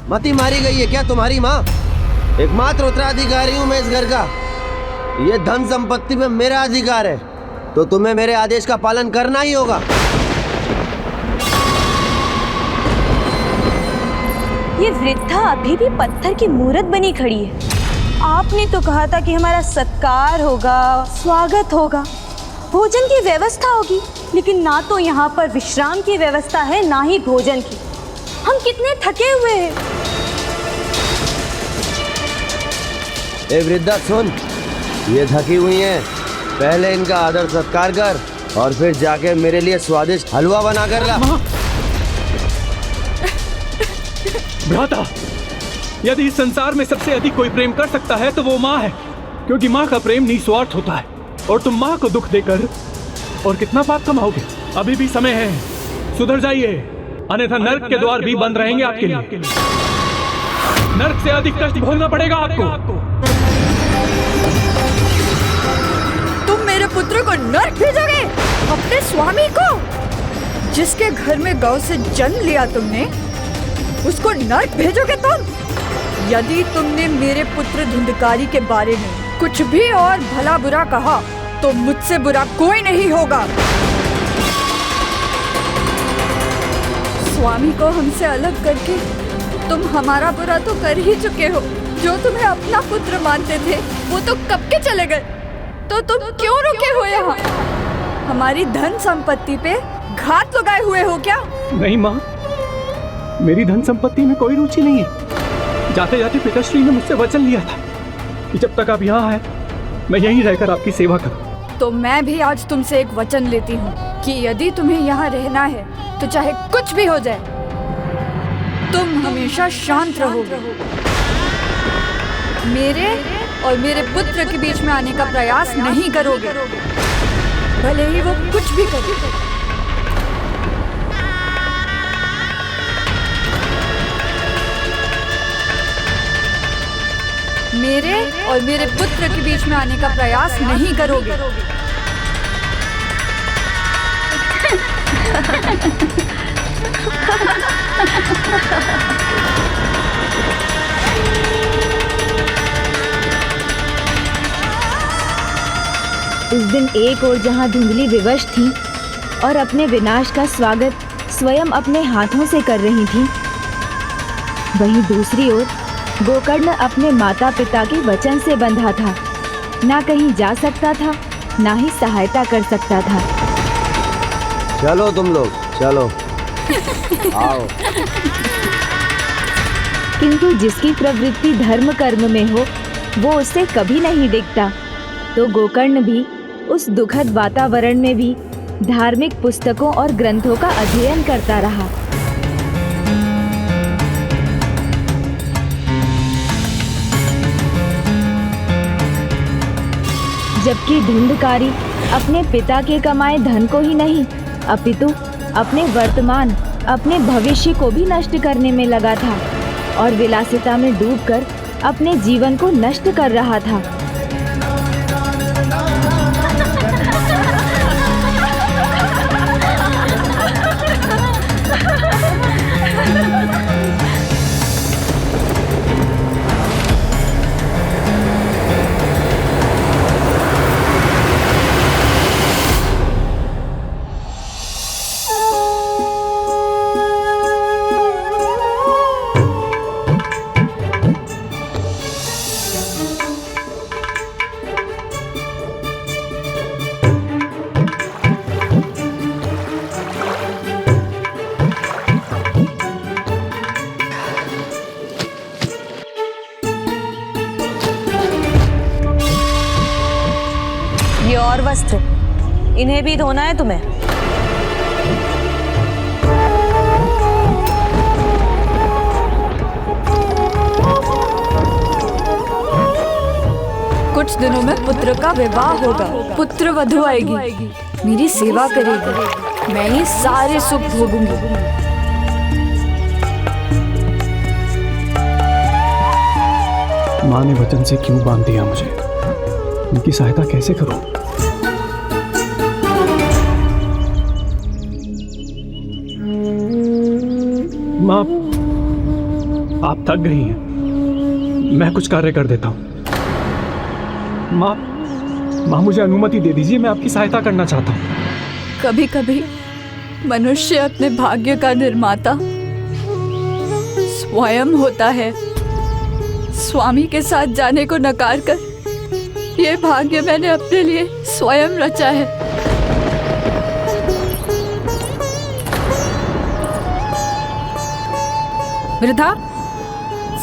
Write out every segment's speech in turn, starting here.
मती मारी गई है क्या तुम्हारी माँ? एकमात्र उत्तराधिकारी हूँ मैं इस घर का। ये धन संपत्ति में मेरा अधिकार है, तो तुम्हें मेरे आदेश का पालन करना ही होगा। ये वृद्धा अभी भी पत्थर की मूर्त बनी खड़ी है। आपने तो कहा था कि हमारा सत्कार होगा, स्वागत होगा, भोजन की व्यवस्था होगी, लेकिन ना तो यहाँ पर विश्राम की व्यवस्था है, ना ही भोजन की। हम कितने थके हुए हैं। ए वृद्धा सुन, ये थकी हुई हैं, पहले इनका आदर सत्कार कर और फिर जाके मेरे लिए स्वादिष्ट हलवा बना कर ला। भ्राता, यदि इस संसार में सबसे अधिक कोई प्रेम कर सकता है तो वो माँ है, क्योंकि माँ का प्रेम निस्वार्थ होता है। और तुम माँ को दुख देकर और कितना पाप कमाओगे? अभी भी समय है, सुधर जाइए, अन्यथा नर्क के द्वार भी बंद रहेंगे आपके लिए। नर्क से अधिक कष्ट भोगना पड़ेगा आपको। तुम मेरे पुत्र को नर्क भेजोगे? अपने स्वामी को, जिसके घर में गौ से जन्म लिया तुमने, उसको नर्क भेजोगे तुम? यदि तुमने मेरे पुत्र धुंधकारी के बारे में कुछ भी और भला बुरा कहा तो मुझसे बुरा कोई नहीं होगा। स्वामी को हमसे अलग करके तुम हमारा बुरा तो कर ही चुके हो। जो तुम्हें अपना पुत्र मानते थे वो तो कब के चले गए, तो तुम क्यों रुके हो यहाँ? हमारी धन संपत्ति पे घात लगाए हुए हो क्या? नहीं माँ, मेरी धन संपत्ति में कोई रुचि नहीं है। जाते जाते पिताश्री ने मुझसे वचन लिया था कि जब तक आप यहाँ आए मैं यहीं रहकर आपकी सेवा करूं। तो मैं भी आज तुमसे एक वचन लेती हूँ कि यदि तुम्हें यहाँ रहना है तो चाहे कुछ भी हो जाए, तुम हमेशा शांत रहोगे। मेरे और मेरे पुत्र के बीच में आने का प्रयास नहीं करोगे, भले ही वो कुछ भी करे। मेरे और मेरे पुत्र के बीच में आने का प्रयास नहीं करोगे। उस दिन एक ओर जहाँ धुंधली विवश थी और अपने विनाश का स्वागत स्वयं अपने हाथों से कर रही थी, वहीं दूसरी ओर गोकर्ण अपने माता पिता के वचन से बंधा था। ना कहीं जा सकता था, ना ही सहायता कर सकता था। चलो तुम लोग, चलो आओ। किंतु जिसकी प्रवृत्ति धर्म कर्म में हो वो उससे कभी नहीं दिखता। तो गोकर्ण भी उस दुखद वातावरण में भी धार्मिक पुस्तकों और ग्रंथों का अध्ययन करता रहा। जबकि धुंधकारी अपने पिता के कमाए धन को ही नहीं, अपितु अपने वर्तमान, अपने भविष्य को भी नष्ट करने में लगा था और विलासिता में डूबकर अपने जीवन को नष्ट कर रहा था। ये और वस्त्र, इन्हें भी धोना है तुम्हें। कुछ दिनों में पुत्र का विवाह होगा, पुत्र वधू आएगी, मेरी सेवा करेगी, मैं ये सारे सुख भोगूंगी। माँ ने वचन से क्यों बांध दिया मुझे? उनकी सहायता कैसे करूं? माँ, आप थक गई हैं, मैं कुछ कार्य कर देता हूँ। माँ मुझे अनुमति दे दीजिए, मैं आपकी सहायता करना चाहता हूँ। कभी कभी मनुष्य अपने भाग्य का निर्माता स्वयं होता है। स्वामी के साथ जाने को नकार कर ये भाग्य मैंने अपने लिए स्वयं रचा है। वृद्धा,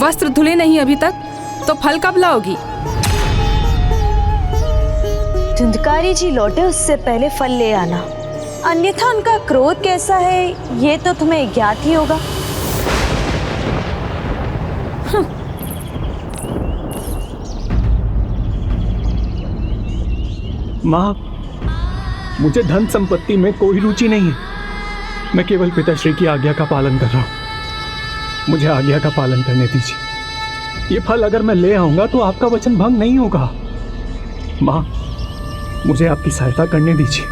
वस्त्र धुले नहीं अभी तक, तो फल कब लाओगी? धुंधकारी जी लौटे उससे पहले फल ले आना, अन्यथा उनका क्रोध कैसा है ये तो तुम्हें ज्ञात ही होगा। माँ, मुझे धन संपत्ति में कोई रुचि नहीं है। मैं केवल पिताश्री की आज्ञा का पालन कर रहा हूँ। मुझे आज्ञा का पालन करने दीजिए। ये फल अगर मैं ले आऊंगा तो आपका वचन भंग नहीं होगा। माँ, मुझे आपकी सहायता करने दीजिए।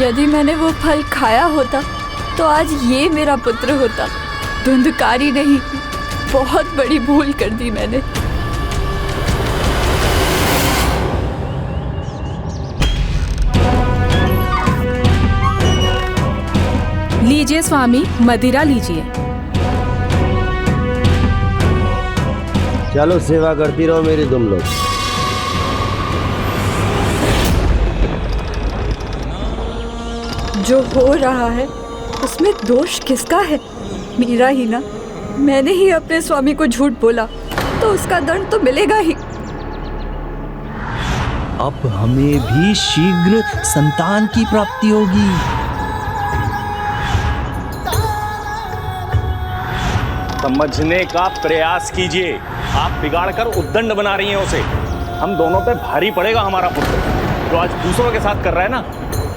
यदि मैंने वो फल खाया होता तो आज ये मेरा पुत्र होता। धुंधकारी नहीं, बहुत बड़ी भूल कर दी मैंने। लीजिए स्वामी, मदिरा लीजिए। चलो सेवा करती रहो मेरी तुम लोग। जो हो रहा है उसमें दोष किसका है? मेरा ही ना। मैंने ही अपने स्वामी को झूठ बोला तो उसका दंड तो मिलेगा ही। अब हमें भी शीघ्र संतान की प्राप्ति होगी। समझने का प्रयास कीजिए। आप बिगाड़ कर उद्दंड बना रही हैं उसे। हम दोनों पे भारी पड़ेगा हमारा पुत्र। जो आज दूसरों के साथ कर रहा है ना,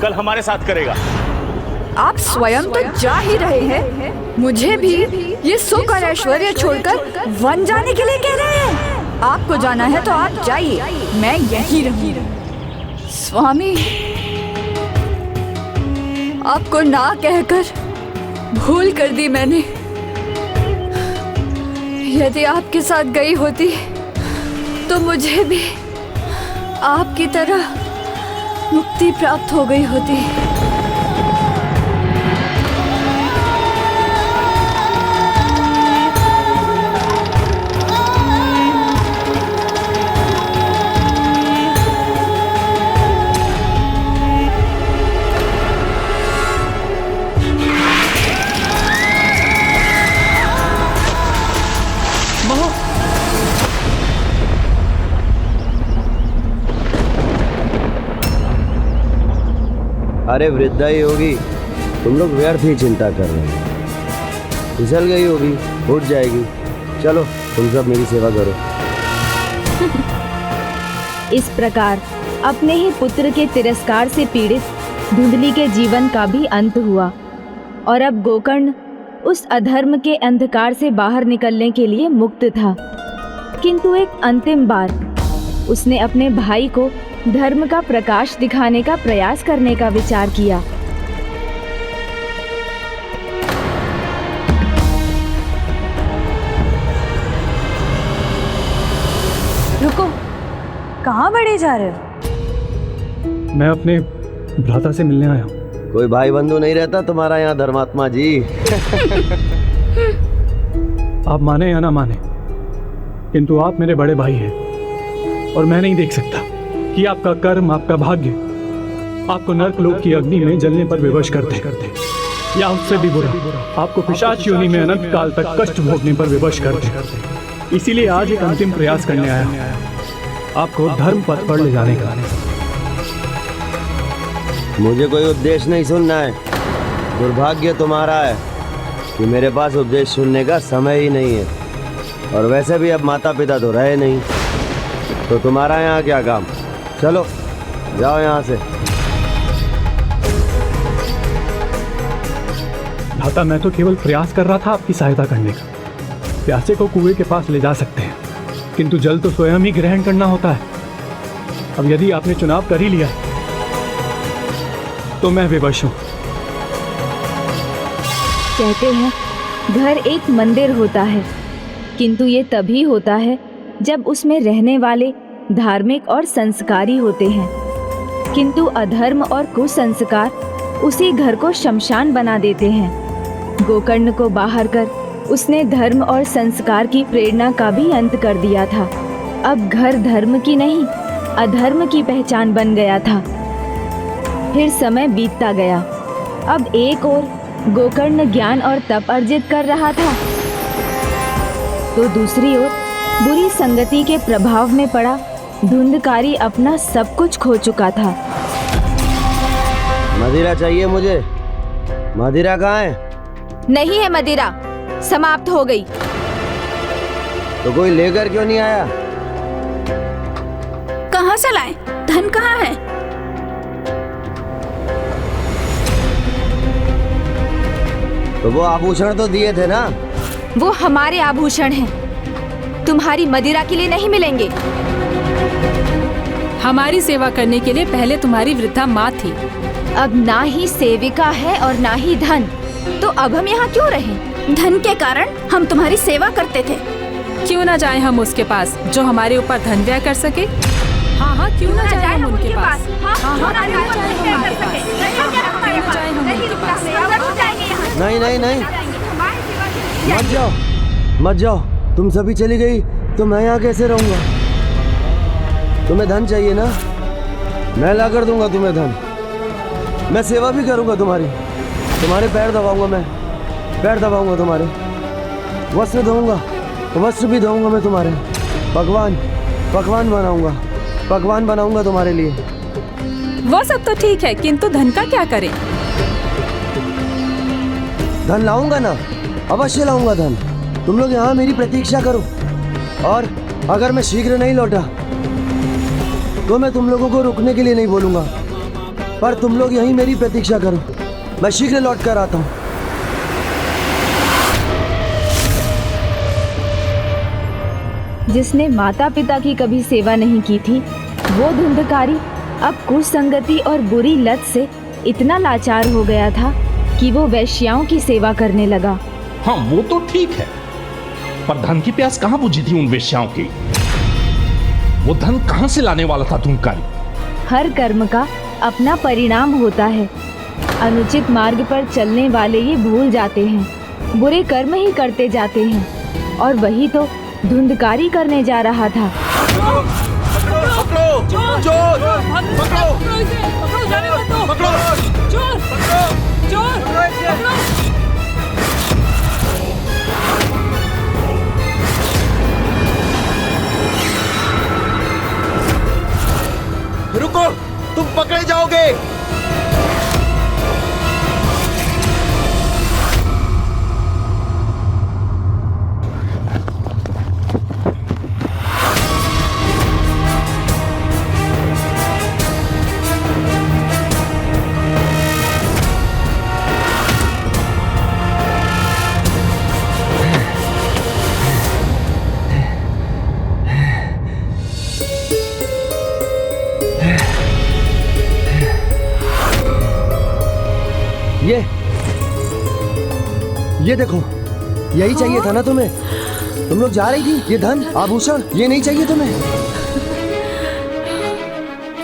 कल हमारे साथ करेगा। आप स्वयं तो जा ही रहे हैं, मुझे भी ये सुख और ऐश्वर्य छोड़कर वन जाने के लिए कह रहे हैं। आपको जाना है तो आप जाइए, मैं यहीं रहूंगी। स्वामी, आपको ना कहकर भूल कर दी मैंने। यदि आपके साथ गई होती तो मुझे भी आपकी तरह मुक्ति प्राप्त हो गई होती। अरे वृद्धा ही होगी, तुम लोग व्यर्थ ही चिंता कर रहे हो। फिसल गई होगी, उठ जाएगी। चलो तुम सब मेरी सेवा करो। इस प्रकार अपने ही पुत्र के तिरस्कार से पीड़ित धुंधली के जीवन का भी अंत हुआ और अब गोकर्ण उस अधर्म के अंधकार से बाहर निकलने के लिए मुक्त था। किंतु एक अंतिम बार उसने अपने भाई को धर्म का प्रकाश दिखाने का प्रयास करने का विचार किया। रुको, कहाँ बढ़े जा रहे हो? मैं अपने भ्राता से मिलने आया हूँ। कोई भाई बंधु नहीं रहता तुम्हारा यहाँ धर्मात्मा जी? आप माने या ना माने, किंतु आप मेरे बड़े भाई हैं और मैं नहीं देख सकता कि आपका कर्म, आपका भाग्य आपको नरकलोक की अग्नि में जलने पर विवश करते या उससे भी बुरा आपको पिशाच योनि में अनंत काल तक कष्ट भोगने पर विवश करते। इसीलिए आज एक अंतिम प्रयास करने आया हूं, आपको धर्म पथ पर ले जाने का। मुझे कोई उपदेश नहीं सुनना है। दुर्भाग्य तुम्हारा है कि मेरे पास उपदेश सुनने का समय ही नहीं है, और वैसे भी अब माता पिता तो रहे नहीं, तो तुम्हारा यहाँ क्या काम? चलो जाओ यहाँ से। भ्राता, मैं तो केवल प्रयास कर रहा था आपकी सहायता करने का। प्यासे को कुएं के पास ले जा सकते हैं, किंतु जल तो स्वयं ही ग्रहण करना होता है। अब यदि आपने चुनाव कर ही लिया तो मैं विवश हूं। कहते हैं घर एक मंदिर होता है, किंतु ये तभी होता है जब उसमें रहने वाले धार्मिक और संस्कारी होते हैं। किंतु अधर्म और कुसंस्कार उसी घर को शमशान बना देते हैं। गोकर्ण को बाहर कर उसने धर्म और संस्कार की प्रेरणा का भी अंत कर दिया था। अब घर धर्म की नहीं, अधर्म की पहचान बन गया था। फिर समय बीतता गया। अब एक ओर गोकर्ण ज्ञान और तप अर्जित कर रहा था, तो दूसरी ओर बुरी संगति के प्रभाव में पड़ा धुंधकारी अपना सब कुछ खो चुका था। मदिरा चाहिए मुझे। मदिरा कहाँ है? नहीं है मदिरा, समाप्त हो गई। तो कोई लेकर क्यों नहीं आया? कहाँ से लाए? धन कहाँ है? तो वो आभूषण तो दिए थे ना। वो हमारे आभूषण हैं, तुम्हारी मदिरा के लिए नहीं मिलेंगे। हमारी सेवा करने के लिए पहले तुम्हारी वृद्धा माँ थी। अब ना ही सेविका है और ना ही धन, तो अब हम यहाँ क्यों रहें? धन के कारण हम तुम्हारी सेवा करते थे। क्यों ना जाए हम उसके पास जो हमारे ऊपर धन व्यय कर सके? हाँ हाँ, क्यों ना जाए हम उनके पास? हाँ हाँ, नहीं नहीं नहीं, मत जाओ मत जाओ। तुम सभी चली गई तो मैं यहाँ कैसे रहूँगा? तुम्हें धन चाहिए ना, मैं ला कर दूंगा तुम्हें धन। मैं सेवा भी करूंगा तुम्हारी, तुम्हारे पैर दबाऊंगा, मैं पैर दबाऊंगा तुम्हारे, वस्त्र धोऊंगा, वस्त्र भी धोऊंगा मैं तुम्हारे, पकवान पकवान बनाऊंगा, पकवान बनाऊंगा तुम्हारे लिए। वो सब तो ठीक है, किंतु धन का क्या करें? धन लाऊंगा ना, अवश्य लाऊंगा धन। तुम लोग यहाँ मेरी प्रतीक्षा करो, और अगर मैं शीघ्र नहीं लौटा तो मैं तुम लोगों को रुकने के लिए नहीं बोलूंगा, पर तुम लोग यहीं मेरी प्रतीक्षा करो, मैं शीघ्र लौट कर आता हूँ। जिसने माता पिता की कभी सेवा नहीं की थी, वो धुंधकारी अब कुसंगति और बुरी लत से इतना लाचार हो गया था कि वो वैश्याओं की सेवा करने लगा। हाँ, वो तो ठीक है, पर धन की प्यास कहाँ बुझी थी उन वेश्याओं की? वो धन कहाँ से लाने वाला था धुंधकारी? हर कर्म का अपना परिणाम होता है। अनुचित मार्ग पर चलने वाले ये भूल जाते हैं, बुरे कर्म ही करते जाते हैं, और वही तो धुंधकारी करने जा रहा था। रुको, तुम पकड़े जाओगे। ये देखो, यही चाहिए था ना तुम्हें? तुम लोग जा रही थी, ये धन आभूषण ये नहीं चाहिए तुम्हें?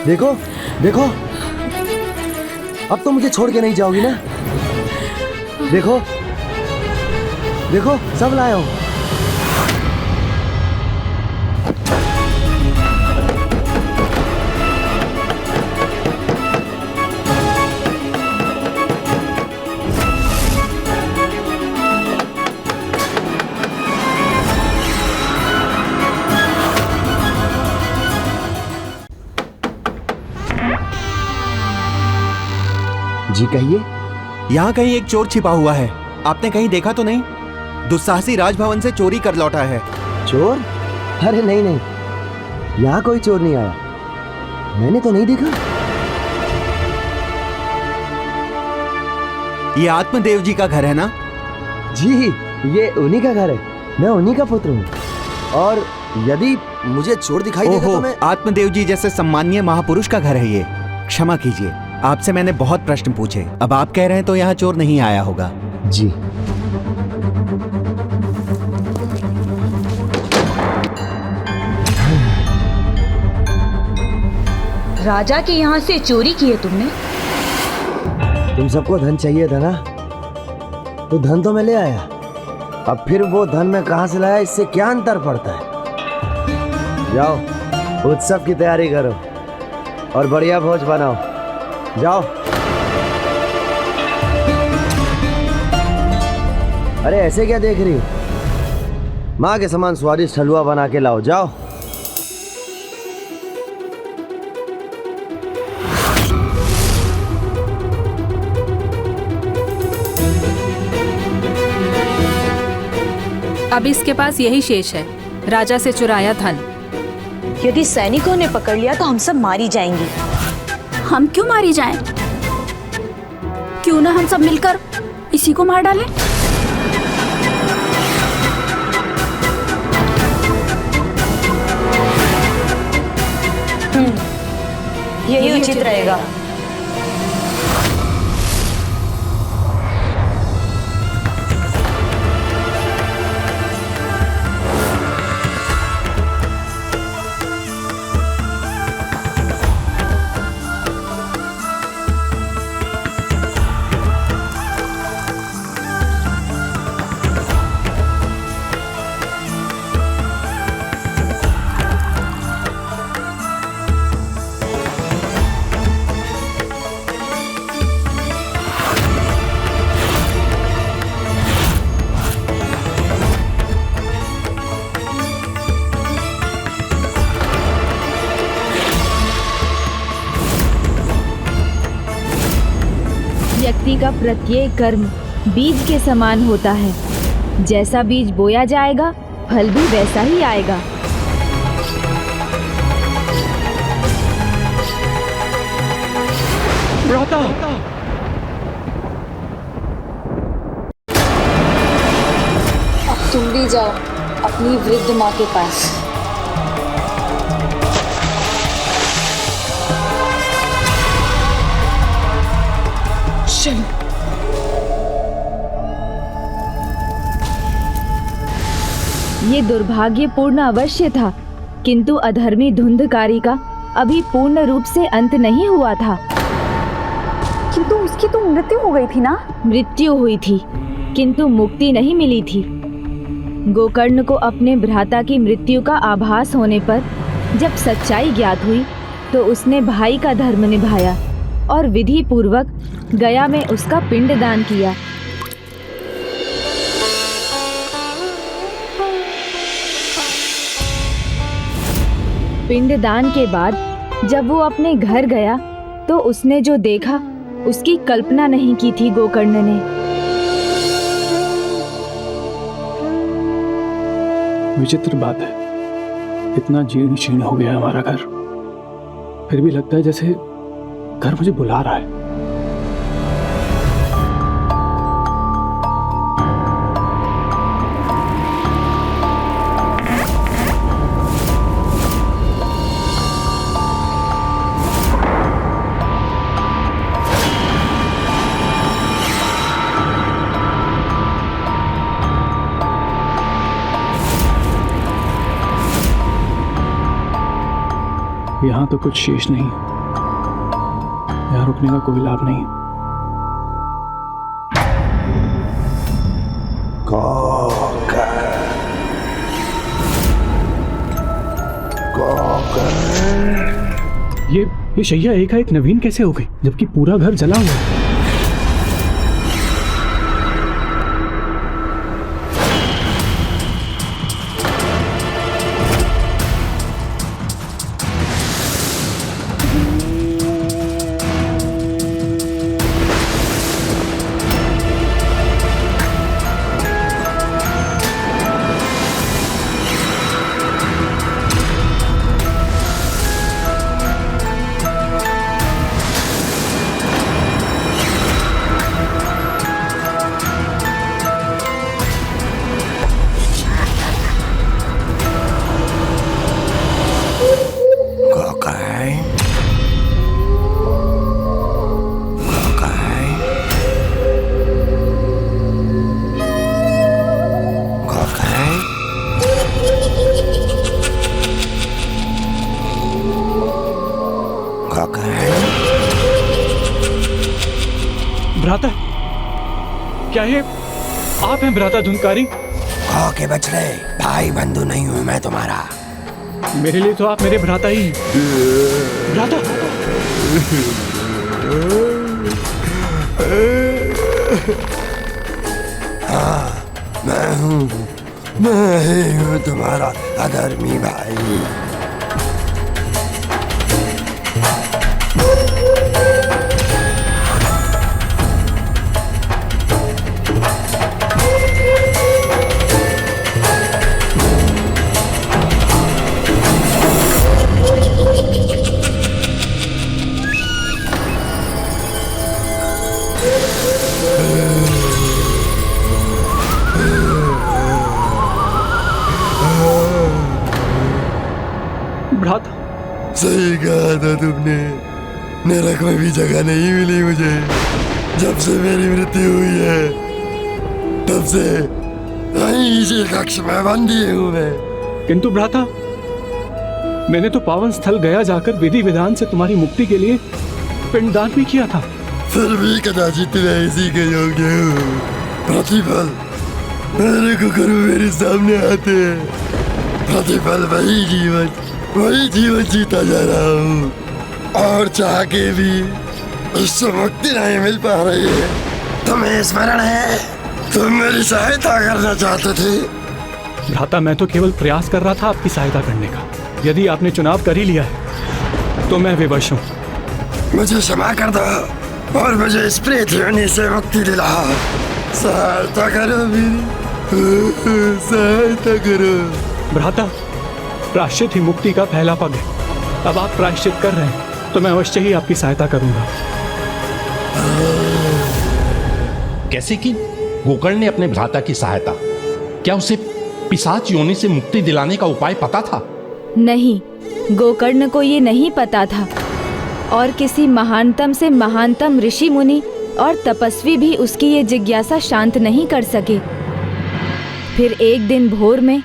देखो देखो, अब तो मुझे छोड़ के नहीं जाओगी ना? देखो देखो, सब लाया हूं। जी कहिए। यहाँ कहीं एक चोर छिपा हुआ है, आपने कहीं देखा तो नहीं? दुस्साहसी राजभवन से चोरी कर लौटा है। चोर? अरे नहीं नहीं, यहाँ कोई चोर नहीं आया, मैंने तो नहीं देखा। ये आत्मदेव जी का घर है ना? जी, ये उन्हीं का घर है, मैं उन्हीं का पुत्र हूँ। और यदि मुझे चोर दिखाई देगा ओहो, तो मैं आत्मदेव जी जैसे सम्मानीय महापुरुष का घर है ये। क्षमा कीजिए, आपसे मैंने बहुत प्रश्न पूछे। अब आप कह रहे हैं तो यहाँ चोर नहीं आया होगा। जी। राजा के यहाँ से चोरी की है तुमने? तुम सबको धन चाहिए था ना, तो धन तो मैं ले आया। अब फिर वो धन मैं कहाँ से लाया, इससे क्या अंतर पड़ता है? जाओ उत्सव की तैयारी करो और बढ़िया भोज बनाओ। जाओ। अरे ऐसे क्या देख रही हो? माँ के समान स्वादिष्ट हलवा बना के लाओ। जाओ। अब इसके पास यही शेष है, राजा से चुराया धन। यदि सैनिकों ने पकड़ लिया तो हम सब मारी जाएंगी। हम क्यों मारी जाएं? क्यों ना हम सब मिलकर इसी को मार डालें? यही उचित रहेगा। व्यक्ति का प्रत्येक कर्म बीज के समान होता है। जैसा बीज बोया जाएगा, फल भी वैसा ही आएगा। भ्राता! अब तुम भी जाओ अपनी वृद्ध माँ के पास। ये दुर्भाग्यपूर्ण अवश्य था, किंतु अधर्मी धुंधकारी का अभी पूर्ण रूप से अंत नहीं हुआ था। किंतु उसकी तो मृत्यु हो गई थी ना? मृत्यु हुई थी, किंतु मुक्ति नहीं मिली थी। गोकर्ण को अपने भ्राता की मृत्यु का आभास होने पर जब सच्चाई ज्ञात हुई, तो उसने भाई का धर्म निभाया और विधि पूर्वक गया में उसका पिंडदान किया। पिंडदान के बाद जब वो अपने घर गया, तो उसने जो देखा उसकी कल्पना नहीं की थी गोकर्ण ने। विचित्र बात है, इतना जीर्ण शीर्ण हो गया हमारा घर, फिर भी लगता है जैसे घर मुझे बुला रहा है। यहाँ तो कुछ शेष नहीं, यहाँ रुकने का कोई लाभ नहीं। ये शैया एकाएक नवीन कैसे हो गई, जबकि पूरा घर जला हुआ है? भ्राता, क्या ये आप हैं भ्राता धुंधकारी? के बछड़े, भाई बंधु नहीं हूँ मैं तुम्हारा। मेरे लिए तो आप मेरे भ्राता ही हैं। भ्राता, हाँ, मैं ही हूँ तुम्हारा अधर्मी भाई। भ्राता, सही कहा था तुमने, नरक में भी जगह नहीं मिली मुझे। जब से मेरी मृत्यु हुई है तब से यहीं इसी कक्ष में बंदी हूँ मैं। किंतु भ्राता, मैंने तो पावन स्थल गया जाकर विधि विधान से तुम्हारी मुक्ति के लिए पिंडदान भी किया था। फिर भी कदाचित मैं इसी के योग्य हूँ। प्रतिफल मेरे को करो मेरे सामने आते हैं। प्रतिफल वही जीवन जीता जा रहा हूँ, और चाह के भी इससे मुक्ति नहीं मिल पा रही है। तुम्हें स्मरण है, तुम मेरी सहायता करना चाहते थे। भ्राता, मैं तो केवल प्रयास कर रहा था आपकी सहायता करने का। यदि आपने चुनाव कर ही लिया है तो मैं विवश हूँ। मुझे क्षमा कर दो और मुझे इस प्रेत योनि से मुक्ति दिलाओ। सहायता करो मेरी, सहायता करो। भ्राता, प्रायश्चित ही मुक्ति का पहला पग है। अब आप प्रायश्चित कर रहे हैं तो मैं अवश्य ही आपकी सहायता करूंगा। कैसे की गोकर्ण ने अपने भ्राता की सहायता? क्या उसे पिशाच योनि से मुक्ति दिलाने का उपाय पता था? नहीं, गोकर्ण को ये नहीं पता था, और किसी महानतम से महानतम ऋषि मुनि और तपस्वी भी उसकी ये जिज्ञासा शांत नहीं कर सके। फिर एक दिन भोर में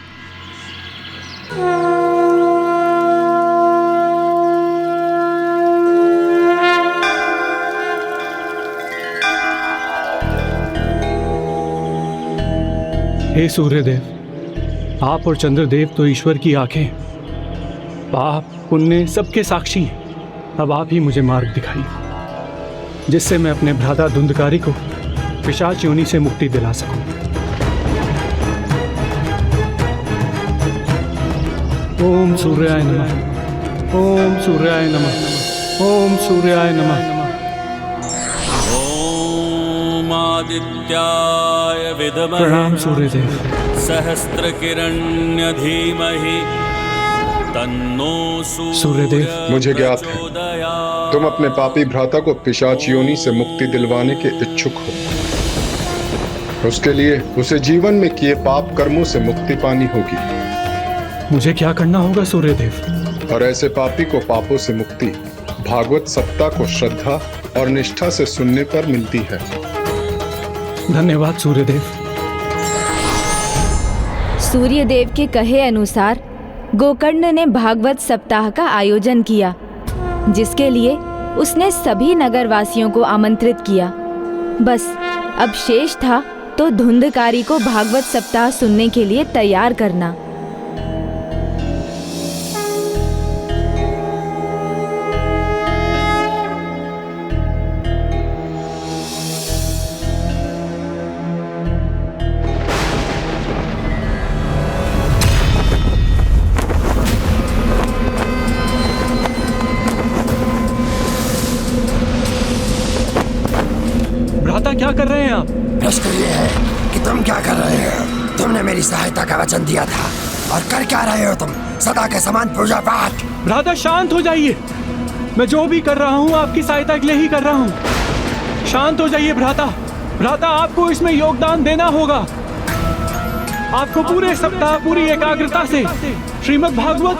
हे सूर्यदेव, आप और चंद्रदेव तो ईश्वर की आंखें, पाप पुण्य सबके साक्षी हैं। अब आप ही मुझे मार्ग दिखाइए, जिससे मैं अपने भ्राता धुंधकारी को पिशाच योनि से मुक्ति दिला सकूं। ओम सूर्याय नमः, ओम सूर्याय नमः, ओम सूर्याय नमः। आदित्याय विद्महे प्रणाम सूर्यदेव। सहस्त्र किरण्य धीमहि तन्नो सूर्यदेव। मुझे ज्ञात है तुम अपने पापी भ्राता को पिशाच योनि से मुक्ति दिलवाने के इच्छुक हो। उसके लिए उसे जीवन में किए पाप कर्मों से मुक्ति पानी होगी। मुझे क्या करना होगा सूर्यदेव? और ऐसे पापी को पापों से मुक्ति भागवत सप्ताह को श्रद्धा और निष्ठा से सुनने पर मिलती है। धन्यवाद सूर्यदेव। सूर्यदेव के कहे अनुसार गोकर्ण ने भागवत सप्ताह का आयोजन किया, जिसके लिए उसने सभी नगरवासियों को आमंत्रित किया। बस अब शेष था तो धुंधकारी को भागवत सप्ताह सुनने के लिए तैयार करना। क्या कर रहे हैं आप? प्रश्न ये है कि तुम क्या कर रहे हो? तुमने मेरी सहायता का वचन दिया था और कर क्या रहे हो तुम? सदा के समान पूजा पाठ। भ्राता शांत हो जाइए। मैं जो भी कर रहा हूँ आपकी सहायता के लिए ही कर रहा हूँ। शांत हो जाइए भ्राता। भ्राता, आपको इसमें योगदान देना होगा। आपको पूरे सप्ताह पूरी एकाग्रता से श्रीमद् भागवत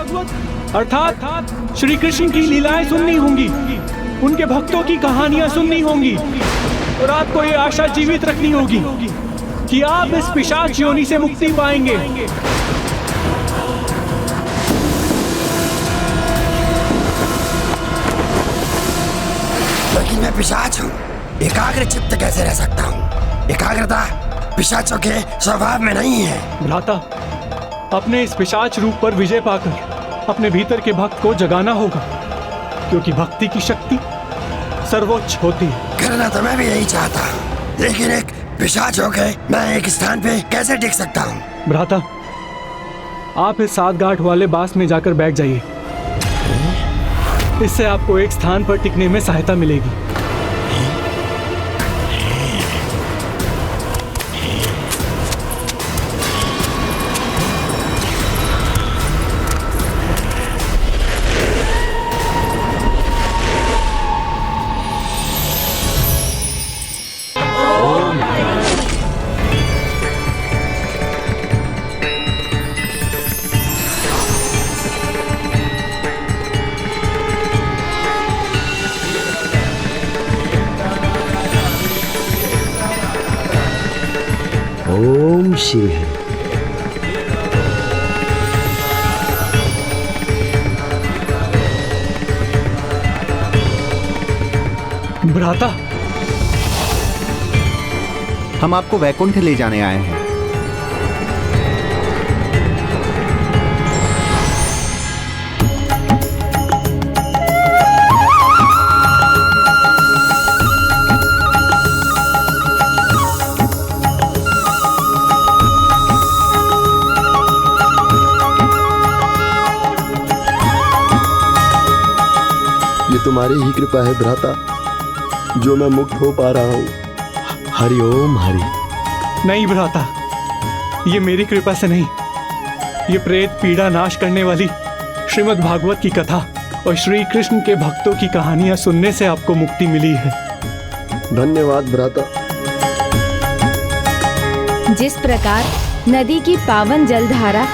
अर्थात श्री कृष्ण की लीलाएं सुननी होंगी, उनके भक्तों की कहानियां सुननी होंगी, और आपको ये आशा जीवित रखनी होगी कि आप इस पिशाच योनि से मुक्ति पाएंगे। लेकिन मैं पिशाच हूँ, एकाग्र चित्त कैसे रह सकता हूँ? एकाग्रता पिशाचों के स्वभाव में नहीं है। भ्राता, अपने इस पिशाच रूप पर विजय पाकर अपने भीतर के भक्त को जगाना होगा, क्योंकि भक्ति की शक्ति सर्वोच्च होती है। करना तो मैं भी यही चाहता हूँ, लेकिन एक पिशाच होके मैं एक स्थान पे कैसे टिक सकता हूँ? भ्राता, आप इस 7 गांठ वाले बांस में जाकर बैठ जाइए। इससे आपको एक स्थान पर टिकने में सहायता मिलेगी। ओम श्री हरि। भ्राता, हम आपको वैकुंठ ले जाने आए हैं। तुम्हारी ही कृपा है भ्राता, जो मैं मुक्त हो पा रहा हूँ। हरि ओम हरि। नहीं भ्राता, ये मेरी कृपा से नहीं, ये प्रेत पीड़ा नाश करने वाली श्रीमद् भागवत की कथा और श्री कृष्ण के भक्तों की कहानियां सुनने से आपको मुक्ति मिली है। धन्यवाद भ्राता। जिस प्रकार नदी की पावन जलधारा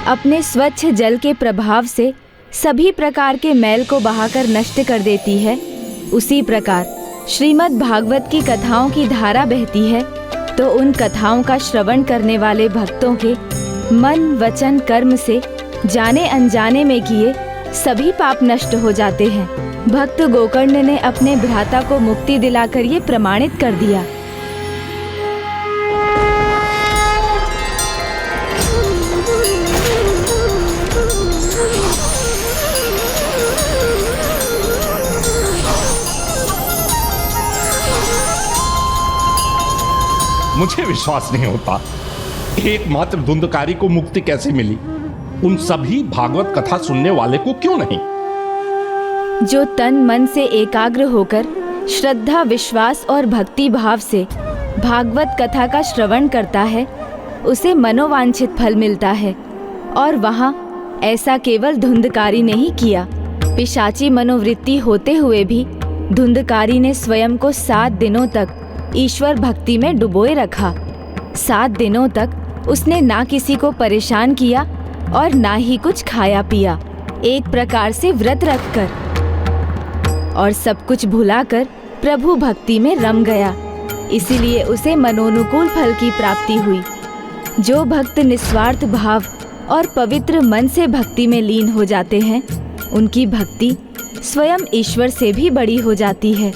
अपने स्वच्छ जल के प्रभाव से सभी प्रकार के मैल को बहाकर नष्ट कर देती है, उसी प्रकार श्रीमद् भागवत की कथाओं की धारा बहती है तो उन कथाओं का श्रवण करने वाले भक्तों के मन वचन कर्म से जाने अनजाने में किए सभी पाप नष्ट हो जाते हैं। भक्त गोकर्ण ने अपने भ्राता को मुक्ति दिलाकर ये प्रमाणित कर दिया। मुझे विश्वास नहीं होता, एकमात्र धुंधकारी को मुक्ति कैसे मिली? उन सभी भागवत कथा सुनने वाले को क्यों नहीं? जो तन मन से एकाग्र होकर श्रद्धा विश्वास और भक्ति भाव से भागवत कथा का श्रवण करता है, उसे मनोवांछित फल मिलता है। और वहाँ ऐसा केवल धुंधकारी ने ही किया। पिशाची मनोवृत्ति होते हुए भी धुंधकारी ने स्वयं को 7 दिनों तक ईश्वर भक्ति में डुबोए रखा। 7 दिनों तक उसने ना किसी को परेशान किया और ना ही कुछ खाया पिया, एक प्रकार से व्रत रखकर, और सब कुछ भुलाकर प्रभु भक्ति में रम गया। इसीलिए उसे मनोनुकूल फल की प्राप्ति हुई। जो भक्त निस्वार्थ भाव और पवित्र मन से भक्ति में लीन हो जाते हैं, उनकी भक्ति स्वयं ईश्वर से भी बड़ी हो जाती है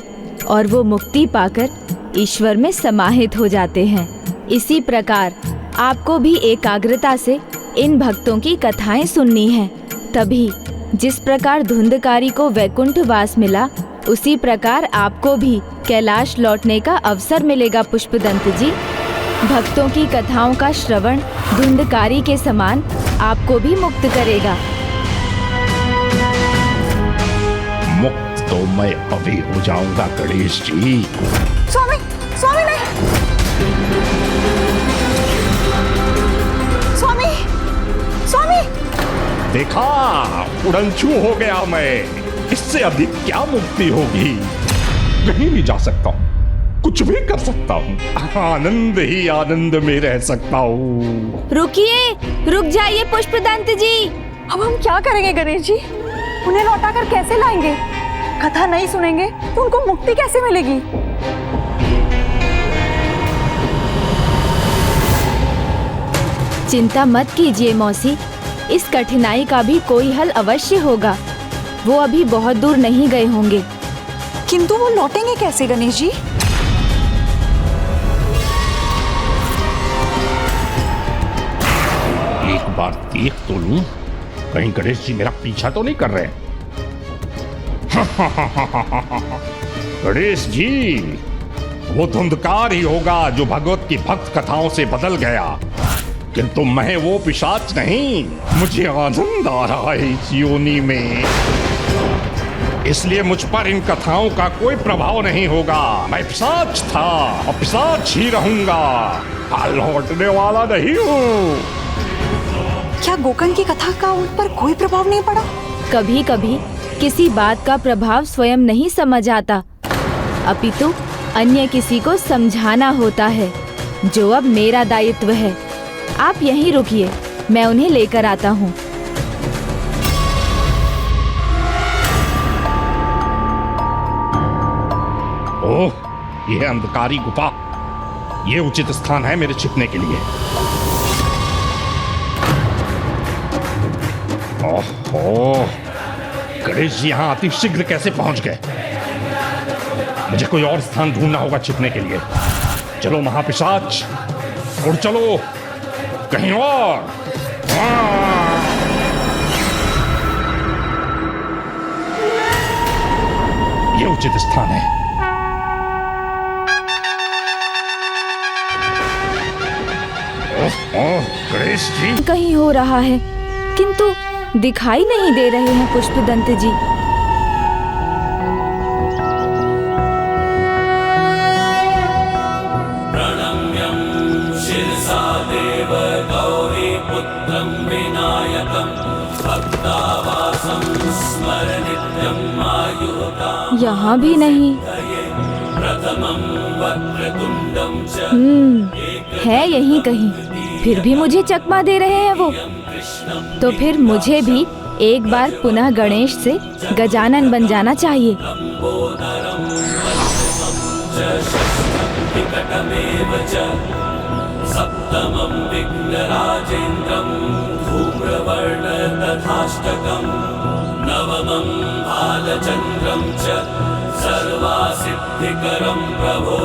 और वो मुक्ति पाकर ईश्वर में समाहित हो जाते हैं। इसी प्रकार आपको भी एकाग्रता से इन भक्तों की कथाएं सुननी हैं। तभी जिस प्रकार धुंधकारी को वैकुंठ वास मिला, उसी प्रकार आपको भी कैलाश लौटने का अवसर मिलेगा। पुष्पदंत जी, भक्तों की कथाओं का श्रवण धुंधकारी के समान आपको भी मुक्त करेगा। मुक्त तो मैं अभी हो जाऊंगा गणेश जी। स्वामी, स्वामी नहीं। स्वामी, स्वामी। देखा, उड़नछू हो गया मैं। इससे अधिक क्या मुक्ति होगी? कहीं भी जा सकता हूँ, कुछ भी कर सकता हूँ, आनंद ही आनंद में रह सकता हूँ। रुकिए, रुक जाइए पुष्पदंत जी। अब हम क्या करेंगे गणेश जी? उन्हें लौटाकर कैसे लाएंगे? कथा नहीं सुनेंगे तो उनको मुक्ति कैसे मिलेगी? चिंता मत कीजिए मौसी, इस कठिनाई का भी कोई हल अवश्य होगा। वो अभी बहुत दूर नहीं गए होंगे। किंतु वो लौटेंगे कैसे गणेश जी? एक बार देख तो लूं, कहीं गणेश जी मेरा पीछा तो नहीं कर रहे? गणेश जी, वो धुंधकार ही होगा जो भगवत की भक्त कथाओं से बदल गया, किंतु मैं वो पिशाच नहीं। मुझे आनंद आ रहा है इस योनि में, इसलिए मुझ पर इन कथाओं का कोई प्रभाव नहीं होगा। मैं पिशाच था और पिशाच ही रहूंगा, लौटने वाला नहीं हूँ। क्या गोकर्ण की कथा का उन पर कोई प्रभाव नहीं पड़ा? कभी कभी किसी बात का प्रभाव स्वयं नहीं समझ आता, अपितु अन्य किसी को समझाना होता है, जो अब मेरा दायित्व है। आप यहीं रुकिए, मैं उन्हें लेकर आता हूँ। ओह, यह अंधकारी गुफा, ये उचित स्थान है मेरे छिपने के लिए। ओहो, गणेश जी यहाँ अति शीघ्र कैसे पहुंच गए? मुझे कोई और स्थान ढूंढना होगा छिपने के लिए। चलो महापिशाच, उड़ चलो कहीं और। ये उचित स्थान है। गणेश जी कहीं हो रहा है, किंतु दिखाई नहीं दे रहे हैं पुष्पदंत जी। प्रणम्यं शिरसा देव गौरी पुत्रं विनायकं भक्तावासं स्मर नित्यं आयुर्दां। यहाँ भी नहीं। प्रथमं वक्रतुंडं च है यहीं कहीं, फिर भी मुझे चकमा दे रहे हैं वो। तो फिर मुझे भी एक बार पुनः गणेश से गजानन बन जाना चाहिए। सप्तमं विघ्नराजेन्द्रं धूम्रवर्ण तथाष्टकं नवमं भालचन्द्रं च सर्वासिद्धिकरं प्रभो।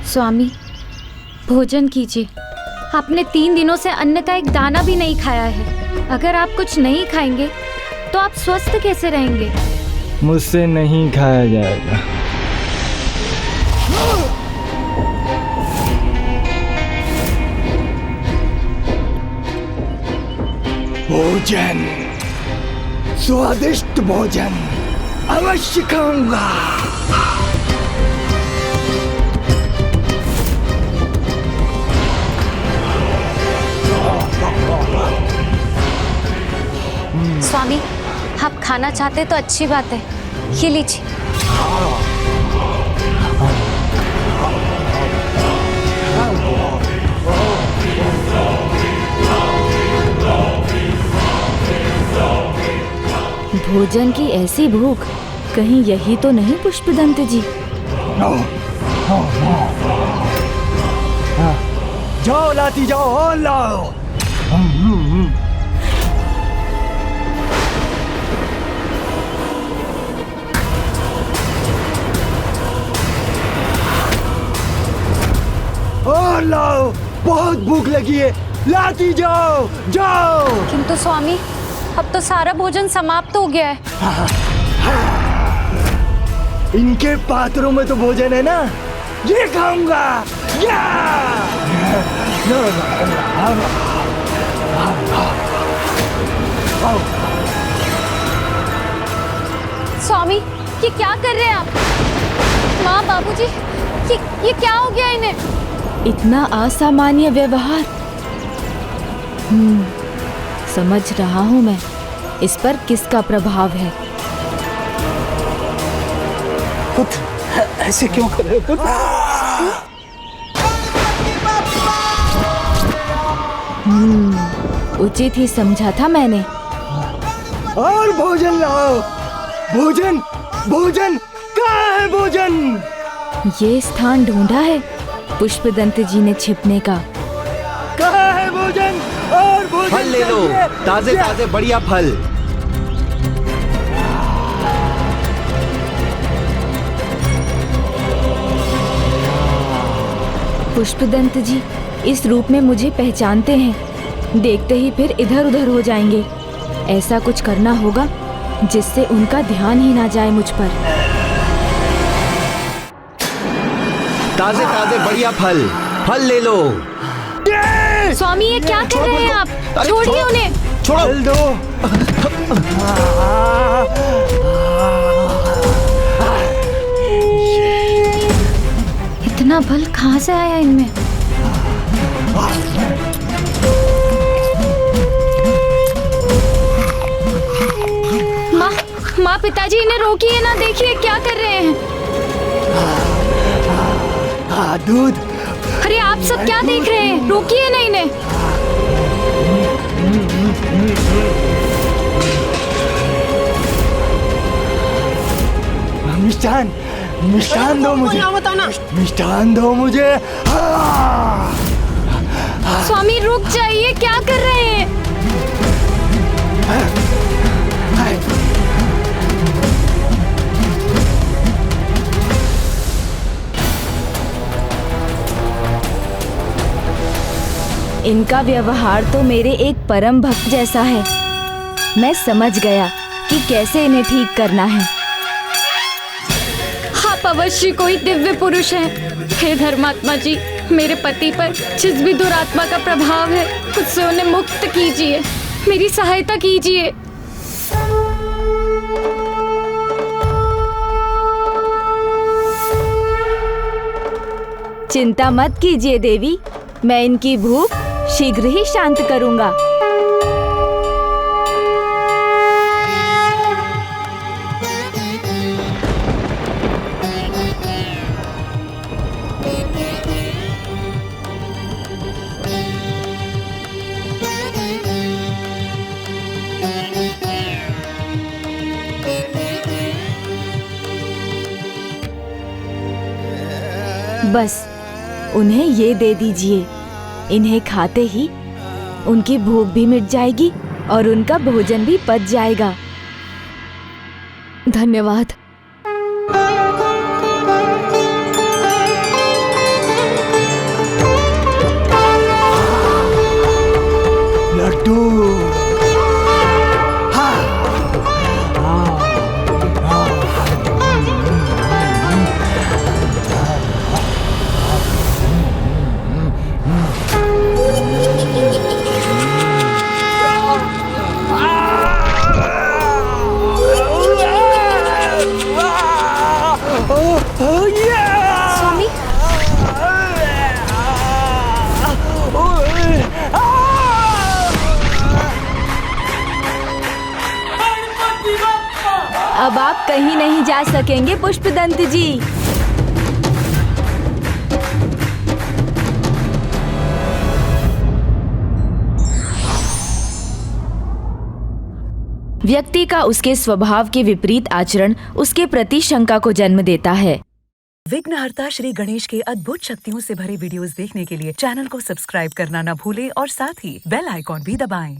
स्वामी, भोजन कीजिए। आपने 3 दिनों से अन्न का एक दाना भी नहीं खाया है। अगर आप कुछ नहीं खाएंगे तो आप स्वस्थ कैसे रहेंगे? मुझसे नहीं खाया जाएगा। भोजन, स्वादिष्ट भोजन अवश्य खाऊंगा। स्वामी, आप खाना चाहते तो अच्छी बात है, ये लीजिए। भोजन की ऐसी भूख, कहीं यही तो नहीं पुष्पदंत जी? जाओ लाती जाओ, और लाओ। और लाओ, बहुत भूख लगी है, लाती जाओ जाओ। किंतु स्वामी, अब तो सारा भोजन समाप्त हो गया है। इनके पात्रों में तो भोजन है ना, ये खाऊंगा। आओ। स्वामी, ये क्या कर रहे हैं आप? माँ, बाबूजी, ये क्या हो गया इन्हें? इतना असामान्य व्यवहार। समझ रहा हूँ मैं इस पर किसका प्रभाव है। पुत्र, ऐसे क्यों कर रहे हो पुत्र? उचित ही समझा था मैंने। और भोजन लाओ। भोजन, भोजन, कहाँ है भोजन? ये स्थान ढूंढा है पुष्पदंत जी ने छिपने का। कहाँ है भोजन? और भोजन फल ले लो, ताजे ताजे बढ़िया फल। पुष्पदंत जी इस रूप में मुझे पहचानते हैं, देखते ही फिर इधर उधर हो जाएंगे। ऐसा कुछ करना होगा जिससे उनका ध्यान ही ना जाए मुझ पर। ताजे ताजे बढ़िया फल, फल ले लो। स्वामी, ये क्या कर रहे हैं आप? छोड़िए उन्हें। छोड़ो। फल दो। इतना बल कहाँ से आया इनमें? माँ, पिताजी, इन्हें रोकिए ना, देखिए क्या कर रहे हैं। दूध। अरे आप सब क्या देख रहे हैं? रोकिए ना इन्हें। मिष्ठान, मिष्ठान दो मुझे। मिष्ठान दो मुझे। स्वामी, रुक जाइए, क्या कर रहे हैं? इनका व्यवहार तो मेरे एक परम भक्त जैसा है। मैं समझ गया कि कैसे इन्हें ठीक करना है। आप अवश्य कोई दिव्य पुरुष हैं। हे धर्मात्मा जी, मेरे पति पर जिस भी दुरात्मा का प्रभाव है उससे उन्हें मुक्त कीजिए, मेरी सहायता कीजिए। चिंता मत कीजिए देवी, मैं इनकी भूख शीघ्र ही शांत करूंगा। बस उन्हें ये दे दीजिए। इन्हें खाते ही उनकी भूख भी मिट जाएगी और उनका भोजन भी पच जाएगा। धन्यवाद। लड्डू। स्वामी, अब आप कहीं नहीं जा सकेंगे पुष्पदंत जी। व्यक्ति का उसके स्वभाव के विपरीत आचरण उसके प्रति शंका को जन्म देता है। विघ्नहर्ता श्री गणेश के अद्भुत शक्तियों से भरे वीडियोस देखने के लिए चैनल को सब्सक्राइब करना न भूलें और साथ ही बेल आइकॉन भी दबाएं।